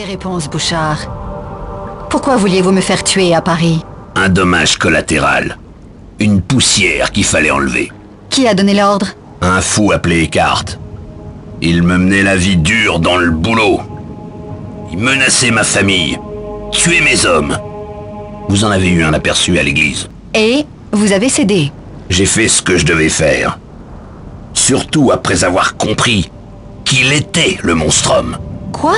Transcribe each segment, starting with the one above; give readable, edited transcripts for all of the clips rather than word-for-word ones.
réponses, Bouchard. Pourquoi vouliez-vous me faire tuer à Paris? Un dommage collatéral. Une poussière qu'il fallait enlever. Qui a donné l'ordre? Un fou appelé Eckhart. Il me menait la vie dure dans le boulot. Il menaçait ma famille. Tuait mes hommes. Vous en avez eu un aperçu à l'église. Et vous avez cédé? J'ai fait ce que je devais faire. Surtout après avoir compris qu'il était le Monstrum. Quoi?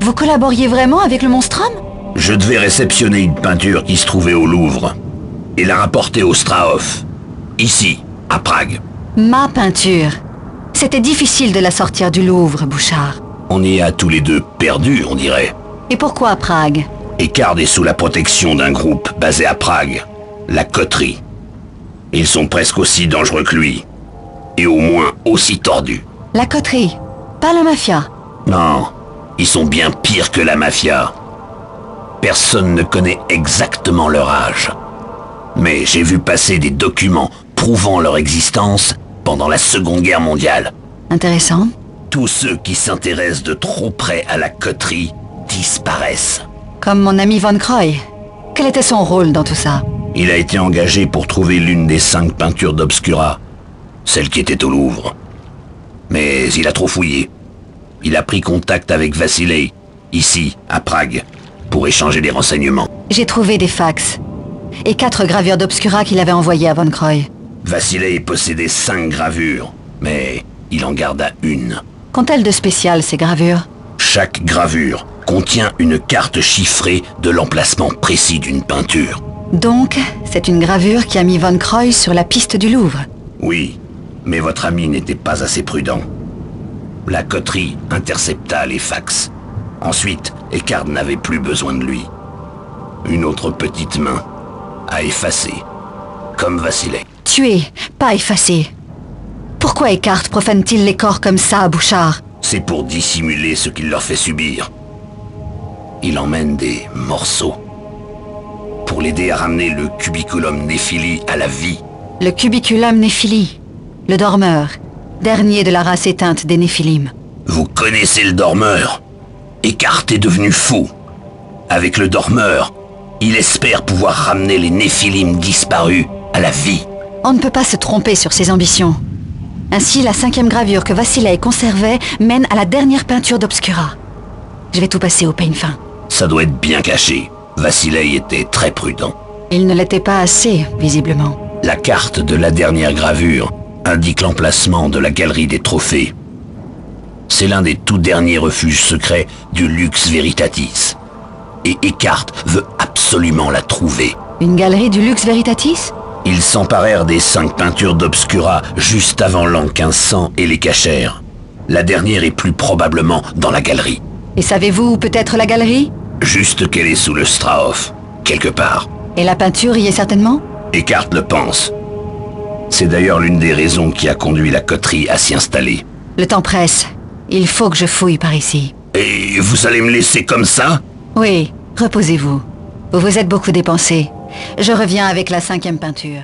Vous collaboriez vraiment avec le Monstrum? Je devais réceptionner une peinture qui se trouvait au Louvre et la rapporter au Strauss, ici, à Prague. Ma peinture. C'était difficile de la sortir du Louvre, Bouchard. On y a tous les deux perdus, on dirait. Et pourquoi à Prague? Eckhart est sous la protection d'un groupe basé à Prague, la Coterie. Ils sont presque aussi dangereux que lui, et au moins aussi tordus. La coterie, pas la mafia. Non, ils sont bien pires que la mafia. Personne ne connaît exactement leur âge. Mais j'ai vu passer des documents prouvant leur existence pendant la Seconde Guerre mondiale. Intéressant. Tous ceux qui s'intéressent de trop près à la coterie disparaissent. Comme mon ami Von Croy. Quel était son rôle dans tout ça? Il a été engagé pour trouver l'une des 5 peintures d'Obscura, celle qui était au Louvre. Mais il a trop fouillé. Il a pris contact avec Vassilei, ici, à Prague, pour échanger des renseignements. J'ai trouvé des fax. Et 4 gravures d'Obscura qu'il avait envoyées à Von Croy. Vassilei possédait 5 gravures, mais il en garda une. Qu'ont-elles de spécial, ces gravures? Chaque gravure contient une carte chiffrée de l'emplacement précis d'une peinture. Donc, c'est une gravure qui a mis Von Croy sur la piste du Louvre. Oui, mais votre ami n'était pas assez prudent. La coterie intercepta les fax. Ensuite, Eckhart n'avait plus besoin de lui. Une autre petite main a effacé, comme Vassilei. Tué, pas effacé. Pourquoi Eckhart profane-t-il les corps comme ça, Bouchard? C'est pour dissimuler ce qu'il leur fait subir. Il emmène des morceaux pour l'aider à ramener le cubiculum Néphili à la vie. Le cubiculum Néphili, le dormeur, dernier de la race éteinte des Néphilim. Vous connaissez le dormeur? Eckhart est devenu fou. Avec le dormeur, il espère pouvoir ramener les Néphilim disparus à la vie. On ne peut pas se tromper sur ses ambitions. Ainsi, la 5e gravure que Vassilei conservait mène à la dernière peinture d'Obscura. Je vais tout passer au peigne fin. Ça doit être bien caché. Vassilei était très prudent. Il ne l'était pas assez, visiblement. La carte de la dernière gravure indique l'emplacement de la galerie des trophées. C'est l'un des tout derniers refuges secrets du Lux Veritatis. Et Eckhart veut absolument la trouver. Une galerie du Lux Veritatis? Ils s'emparèrent des 5 peintures d'Obscura juste avant l'an 1500 et les cachèrent. La dernière est plus probablement dans la galerie. Et savez-vous où peut être la galerie? Juste qu'elle est sous le Strauss, quelque part. Et la peinture y est certainement? Eckhart le pense. C'est d'ailleurs l'une des raisons qui a conduit la coterie à s'y installer. Le temps presse. Il faut que je fouille par ici. Et vous allez me laisser comme ça? Oui, reposez-vous. Vous vous êtes beaucoup dépensé. Je reviens avec la 5e peinture.